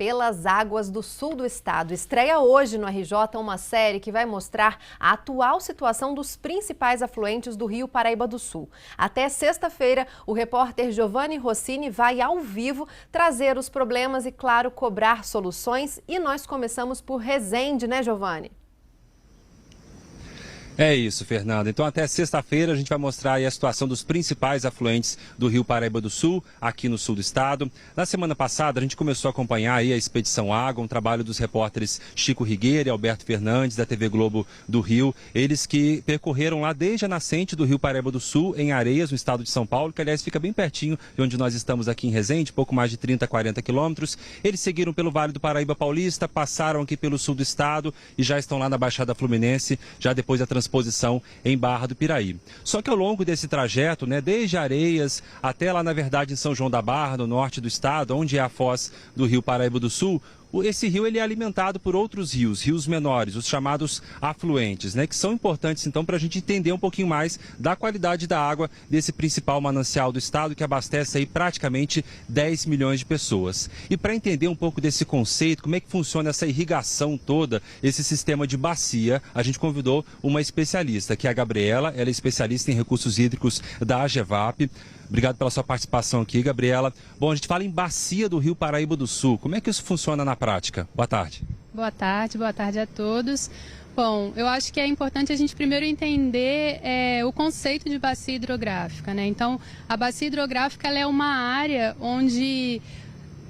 Pelas águas do sul do estado. Estreia hoje no RJ uma série que vai mostrar a atual situação dos principais afluentes do Rio Paraíba do Sul. Até sexta-feira, o repórter Giovanni Rossini vai ao vivo trazer os problemas e, claro, cobrar soluções. E nós começamos por Resende, né, Giovanni? É isso, Fernanda. Então, até sexta-feira, a gente vai mostrar aí a situação dos principais afluentes do Rio Paraíba do Sul, aqui no sul do estado. Na semana passada, a gente começou a acompanhar aí a Expedição Água, um trabalho dos repórteres Chico Rigueira e Alberto Fernandes, da TV Globo do Rio. Eles que percorreram lá desde a nascente do Rio Paraíba do Sul, em Areias, no estado de São Paulo, que, aliás, fica bem pertinho de onde nós estamos aqui em Resende, pouco mais de 30, 40 quilômetros. Eles seguiram pelo Vale do Paraíba Paulista, passaram aqui pelo sul do estado e já estão lá na Baixada Fluminense, já depois da transposição em Barra do Piraí. Só que ao longo desse trajeto, desde Areias até lá, na verdade, em São João da Barra, no norte do estado, onde é a foz do Rio Paraíba do Sul, esse rio ele é alimentado por outros rios menores, os chamados afluentes, que são importantes então para a gente entender um pouquinho mais da qualidade da água desse principal manancial do estado que abastece aí praticamente 10 milhões de pessoas. E para entender um pouco desse conceito, como é que funciona essa irrigação toda, esse sistema de bacia, a gente convidou uma especialista, que é a Gabriela, ela é especialista em recursos hídricos da AGEVAP. Obrigado pela sua participação aqui, Gabriela. Bom, a gente fala em bacia do Rio Paraíba do Sul. Como é que isso funciona na prática? Boa tarde. Boa tarde a todos. Bom, eu acho que é importante a gente primeiro entender o conceito de bacia hidrográfica, Então, a bacia hidrográfica ela é uma área onde,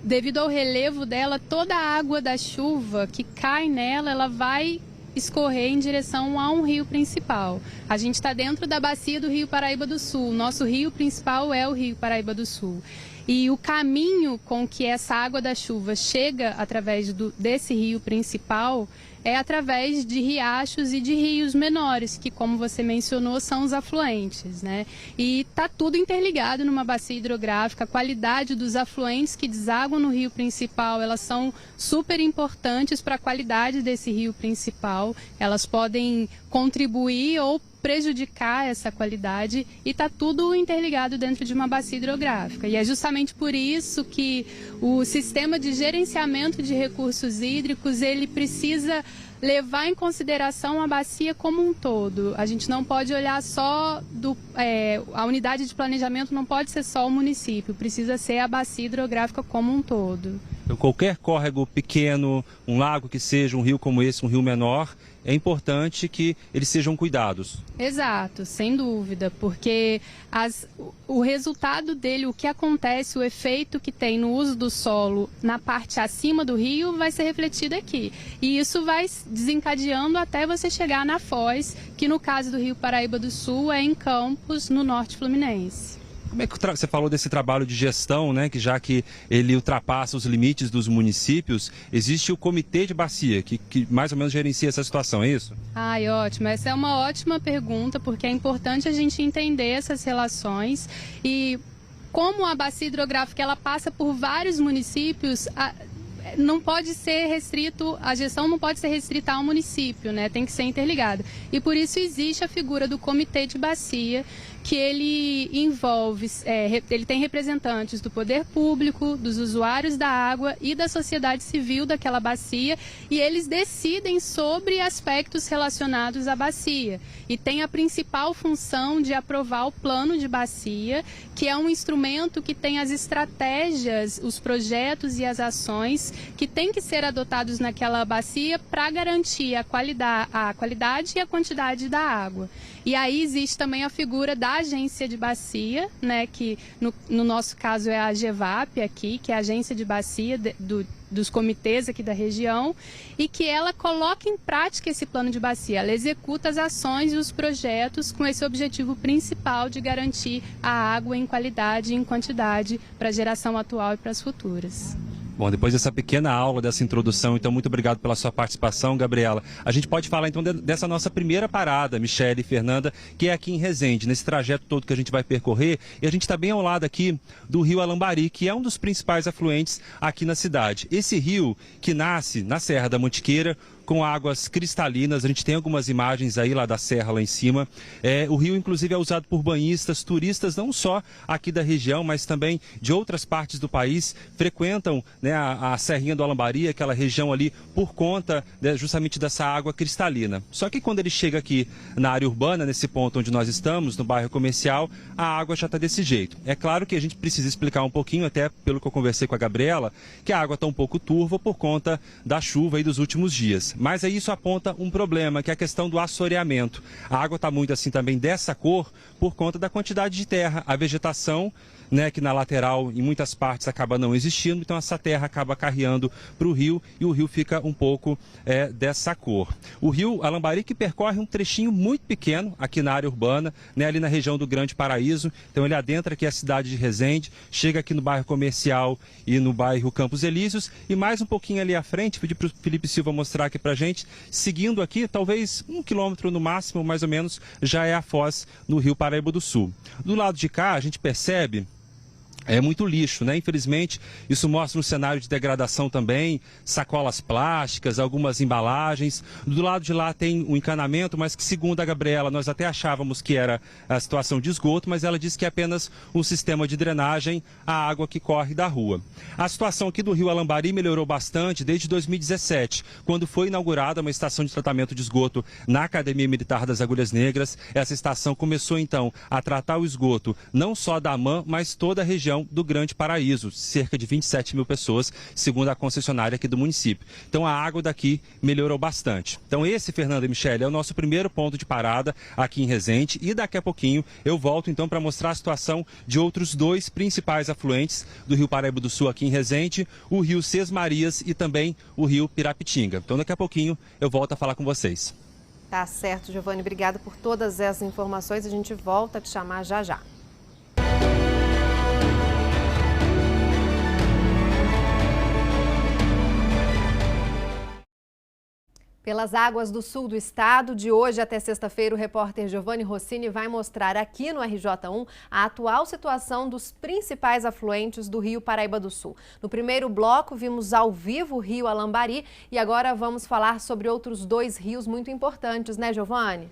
devido ao relevo dela, toda a água da chuva que cai nela, ela vai escorrer em direção a um rio principal. A gente está dentro da bacia do Rio Paraíba do Sul. Nosso rio principal é o Rio Paraíba do Sul. E o caminho com que essa água da chuva chega através desse rio principal é através de riachos e de rios menores, que, como você mencionou, são os afluentes, E está tudo interligado numa bacia hidrográfica. A qualidade dos afluentes que desaguam no rio principal, elas são super importantes para a qualidade desse rio principal. Elas podem contribuir ou prejudicar essa qualidade e está tudo interligado dentro de uma bacia hidrográfica. E é justamente por isso que o sistema de gerenciamento de recursos hídricos, ele precisa levar em consideração a bacia como um todo. A gente não pode olhar só a unidade de planejamento não pode ser só o município, precisa ser a bacia hidrográfica como um todo. Então, qualquer córrego pequeno, um lago que seja, um rio como esse, um rio menor, é importante que eles sejam cuidados. Exato, sem dúvida, porque o resultado dele, o que acontece, o efeito que tem no uso do solo na parte acima do rio vai ser refletido aqui. E isso vai desencadeando até você chegar na foz, que no caso do Rio Paraíba do Sul é em Campos, no norte fluminense. Como é que você falou desse trabalho de gestão, que já que ele ultrapassa os limites dos municípios, existe o comitê de bacia, que mais ou menos gerencia essa situação, é isso? Ai, ótimo. Essa é uma ótima pergunta, porque é importante a gente entender essas relações e como a bacia hidrográfica ela passa por vários municípios, não pode ser restrito, a gestão não pode ser restrita ao município, tem que ser interligada. E por isso existe a figura do comitê de bacia, que ele envolve, ele tem representantes do poder público, dos usuários da água e da sociedade civil daquela bacia, e eles decidem sobre aspectos relacionados à bacia. E tem a principal função de aprovar o plano de bacia, que é um instrumento que tem as estratégias, os projetos e as ações que têm que ser adotados naquela bacia para garantir a qualidade e a quantidade da água. E aí existe também a figura da agência de bacia, que no nosso caso é a AGEVAP aqui, que é a agência de bacia dos comitês aqui da região, e que ela coloca em prática esse plano de bacia. Ela executa as ações e os projetos com esse objetivo principal de garantir a água em qualidade e em quantidade para a geração atual e para as futuras. Bom, depois dessa pequena aula, dessa introdução, então muito obrigado pela sua participação, Gabriela. A gente pode falar então dessa nossa primeira parada, Michele e Fernanda, que é aqui em Resende, nesse trajeto todo que a gente vai percorrer, e a gente está bem ao lado aqui do rio Alambari, que é um dos principais afluentes aqui na cidade. Esse rio que nasce na Serra da Mantiqueira, com águas cristalinas. A gente tem algumas imagens aí lá da serra, lá em cima. O rio, inclusive, é usado por banhistas, turistas, não só aqui da região, mas também de outras partes do país, frequentam, né, a Serrinha do Alambari, aquela região ali, por conta, né, justamente dessa água cristalina. Só que quando ele chega aqui na área urbana, nesse ponto onde nós estamos, no bairro comercial, a água já está desse jeito. É claro que a gente precisa explicar um pouquinho, até pelo que eu conversei com a Gabriela, que a água está um pouco turva por conta da chuva aí dos últimos dias. Mas aí isso aponta um problema, que é a questão do assoreamento. A água está muito assim também dessa cor por conta da quantidade de terra. A vegetação, né, que na lateral, em muitas partes, acaba não existindo, então essa terra acaba carreando para o rio e o rio fica um pouco dessa cor. O rio Alambari que percorre um trechinho muito pequeno aqui na área urbana, né, ali na região do Grande Paraíso, então ele adentra aqui a cidade de Resende, chega aqui no bairro Comercial e no bairro Campos Elíseos e mais um pouquinho ali à frente, pedi para o Felipe Silva mostrar aqui para a gente, seguindo aqui, talvez 1 quilômetro no máximo, mais ou menos, já é a foz no rio Paraíba do Sul. Do lado de cá, a gente percebe muito lixo, né? Infelizmente, isso mostra um cenário de degradação também, sacolas plásticas, algumas embalagens. Do lado de lá tem um encanamento, mas que, segundo a Gabriela, nós até achávamos que era a situação de esgoto, mas ela disse que é apenas um sistema de drenagem à água que corre da rua. A situação aqui do rio Alambari melhorou bastante desde 2017, quando foi inaugurada uma estação de tratamento de esgoto na Academia Militar das Agulhas Negras. Essa estação começou, então, a tratar o esgoto não só da AMAN, mas toda a região do Grande Paraíso, cerca de 27 mil pessoas, segundo a concessionária aqui do município. Então a água daqui melhorou bastante. Então esse, Fernanda e Michele, é o nosso primeiro ponto de parada aqui em Resende e daqui a pouquinho eu volto então para mostrar a situação de outros 2 principais afluentes do rio Paraíba do Sul aqui em Resende, o rio Sesmarias e também o rio Pirapitinga. Então daqui a pouquinho eu volto a falar com vocês. Tá certo, Giovani, obrigado por todas essas informações, a gente volta a te chamar já já. Pelas águas do sul do estado, de hoje até sexta-feira, o repórter Giovanni Rossini vai mostrar aqui no RJ1 a atual situação dos principais afluentes do rio Paraíba do Sul. No primeiro bloco, vimos ao vivo o rio Alambari e agora vamos falar sobre outros 2 rios muito importantes, né, Giovanni?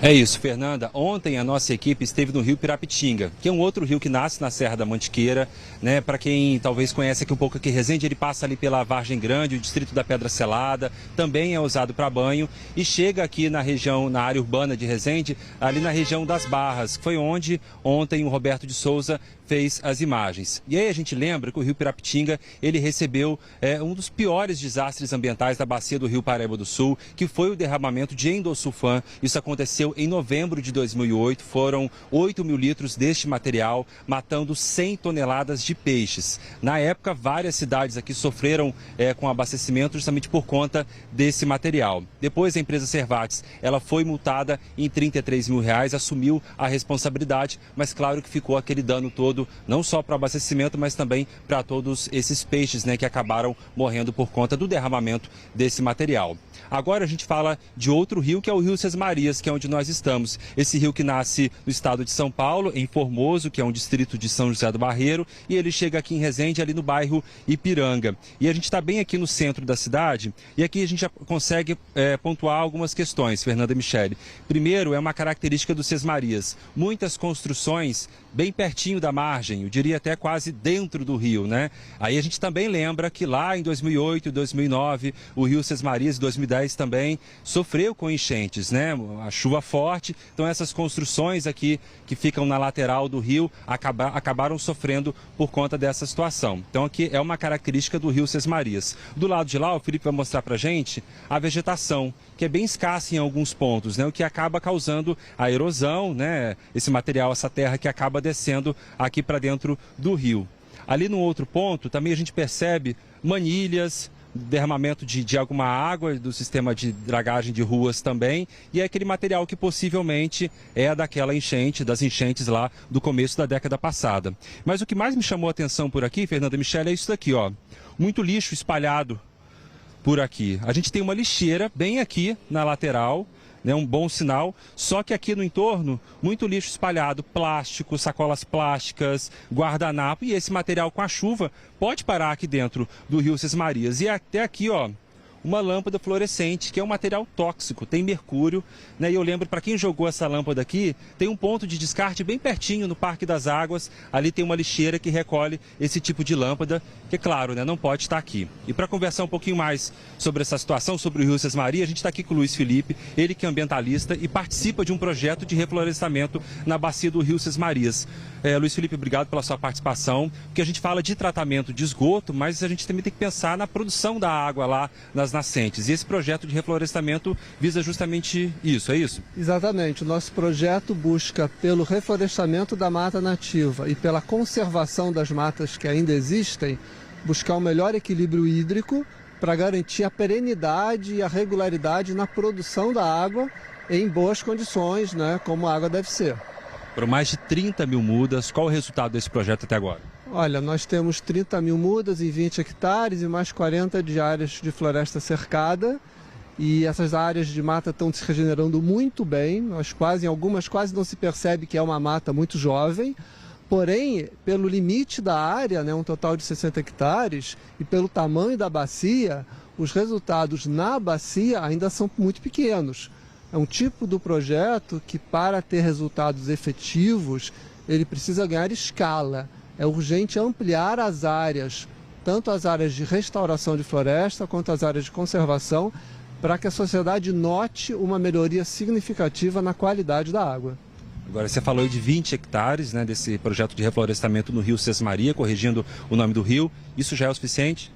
É isso, Fernanda. Ontem a nossa equipe esteve no rio Pirapitinga, que é um outro rio que nasce na Serra da Mantiqueira, né? Para quem talvez conhece aqui um pouco aqui Resende, ele passa ali pela Vargem Grande, o distrito da Pedra Selada, também é usado para banho e chega aqui na região, na área urbana de Resende, ali na região das Barras, que foi onde ontem o Roberto de Souza fez as imagens. E aí a gente lembra que o rio Pirapitinga, ele recebeu um dos piores desastres ambientais da bacia do rio Paraíba do Sul, que foi o derramamento de endosulfan. Isso aconteceu em novembro de 2008, foram 8 mil litros deste material, matando 100 toneladas de peixes. Na época, várias cidades aqui sofreram com abastecimento justamente por conta desse material. Depois, a empresa Servates, ela foi multada em R$33 mil, assumiu a responsabilidade, mas claro que ficou aquele dano todo, não só para o abastecimento, mas também para todos esses peixes, né, que acabaram morrendo por conta do derramamento desse material. Agora a gente fala de outro rio, que é o rio Sesmarias, que é onde nós estamos. Esse rio que nasce no estado de São Paulo, em Formoso, que é um distrito de São José do Barreiro, e ele chega aqui em Resende, ali no bairro Ipiranga. E a gente está bem aqui no centro da cidade, e aqui a gente já consegue pontuar algumas questões, Fernanda e Michele. Primeiro, é uma característica do Sesmarias. Muitas construções bem pertinho da margem, eu diria até quase dentro do rio, né? Aí a gente também lembra que lá em 2008 e 2009, o rio Sesmarias, em 2010 também, sofreu com enchentes, né? A chuva forte, então essas construções aqui que ficam na lateral do rio acabaram sofrendo por conta dessa situação. Então aqui é uma característica do rio Sesmarias. Do lado de lá, o Felipe vai mostrar pra gente a vegetação, que é bem escassa em alguns pontos, né? O que acaba causando a erosão, né? Esse material, essa terra que acaba descendo aqui para dentro do rio. Ali no outro ponto, também a gente percebe manilhas, derramamento de alguma água do sistema de dragagem de ruas também, e é aquele material que possivelmente é daquela enchente, das enchentes lá do começo da década passada. Mas o que mais me chamou a atenção por aqui, Fernanda e Michele, é isso daqui, ó. Muito lixo espalhado por aqui. A gente tem uma lixeira bem aqui na lateral, né, um bom sinal, só que aqui no entorno, muito lixo espalhado, plástico, sacolas plásticas, guardanapo, e esse material com a chuva pode parar aqui dentro do rio Sesmarias. E até aqui, ó, uma lâmpada fluorescente, que é um material tóxico, tem mercúrio, né? E eu lembro, para quem jogou essa lâmpada aqui, tem um ponto de descarte bem pertinho no Parque das Águas, ali tem uma lixeira que recolhe esse tipo de lâmpada, que, claro, né, não pode estar aqui. E para conversar um pouquinho mais sobre essa situação, sobre o Rio Sesmaria, a gente está aqui com o Luiz Felipe, ele que é ambientalista e participa de um projeto de reflorestamento na bacia do Rio Sesmarias. Luiz Felipe, obrigado pela sua participação, porque a gente fala de tratamento de esgoto, mas a gente também tem que pensar na produção da água lá nas nascentes. E esse projeto de reflorestamento visa justamente isso, é isso? Exatamente. O nosso projeto busca, pelo reflorestamento da mata nativa e pela conservação das matas que ainda existem, buscar um melhor equilíbrio hídrico para garantir a perenidade e a regularidade na produção da água em boas condições, né, como a água deve ser. Por mais de 30 mil mudas, qual o resultado desse projeto até agora? Olha, nós temos 30 mil mudas em 20 hectares e mais 40 de áreas de floresta cercada. E essas áreas de mata estão se regenerando muito bem. Em algumas quase não se percebe que é uma mata muito jovem. Porém, pelo limite da área, né, um total de 60 hectares, e pelo tamanho da bacia, os resultados na bacia ainda são muito pequenos. É um tipo do projeto que, para ter resultados efetivos, ele precisa ganhar escala. É urgente ampliar as áreas, tanto as áreas de restauração de floresta quanto as áreas de conservação, para que a sociedade note uma melhoria significativa na qualidade da água. Agora, você falou de 20 hectares, né, desse projeto de reflorestamento no Rio Sesmaria, corrigindo o nome do rio. Isso já é o suficiente?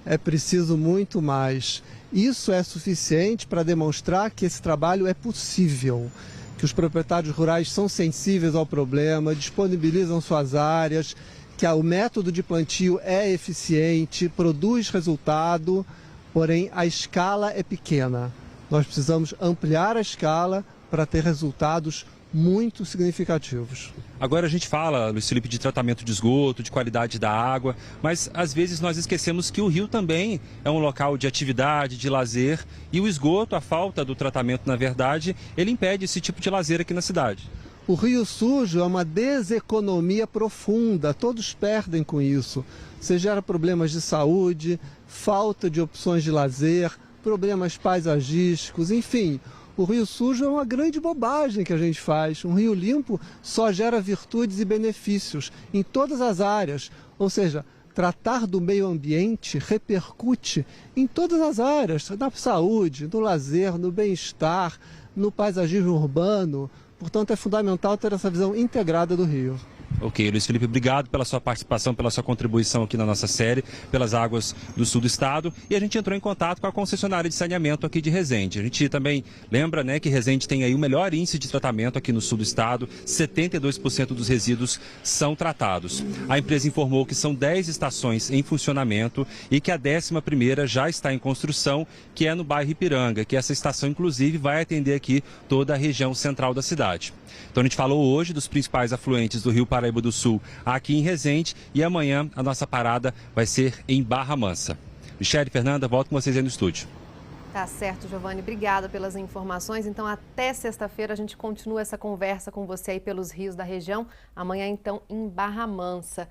É preciso muito mais. Isso é suficiente para demonstrar que esse trabalho é possível, que os proprietários rurais são sensíveis ao problema, disponibilizam suas áreas, que o método de plantio é eficiente, produz resultado, porém a escala é pequena. Nós precisamos ampliar a escala para ter resultados muito significativos. Agora a gente fala, Luiz Felipe, de tratamento de esgoto, de qualidade da água, mas às vezes nós esquecemos que o rio também é um local de atividade, de lazer, e o esgoto, a falta do tratamento, na verdade, ele impede esse tipo de lazer aqui na cidade. O rio sujo é uma deseconomia profunda, todos perdem com isso. Você gera problemas de saúde, falta de opções de lazer, problemas paisagísticos, enfim. O rio sujo é uma grande bobagem que a gente faz. Um rio limpo só gera virtudes e benefícios em todas as áreas. Ou seja, tratar do meio ambiente repercute em todas as áreas, na saúde, no lazer, no bem-estar, no paisagismo urbano. Portanto, é fundamental ter essa visão integrada do rio. Ok, Luiz Felipe, obrigado pela sua participação, pela sua contribuição aqui na nossa série, pelas águas do sul do estado. E a gente entrou em contato com a concessionária de saneamento aqui de Resende. A gente também lembra, né, que Resende tem aí o melhor índice de tratamento aqui no sul do estado. 72% dos resíduos são tratados. A empresa informou que são 10 estações em funcionamento e que a 11ª já está em construção, que é no bairro Ipiranga, que essa estação, inclusive, vai atender aqui toda a região central da cidade. Então a gente falou hoje dos principais afluentes do Rio Paraíba do Sul aqui em Resende e amanhã a nossa parada vai ser em Barra Mansa. Michele e Fernanda, volto com vocês aí no estúdio. Tá certo, Giovanni. Obrigada pelas informações. Então, até sexta-feira a gente continua essa conversa com você aí pelos rios da região. Amanhã, então, em Barra Mansa.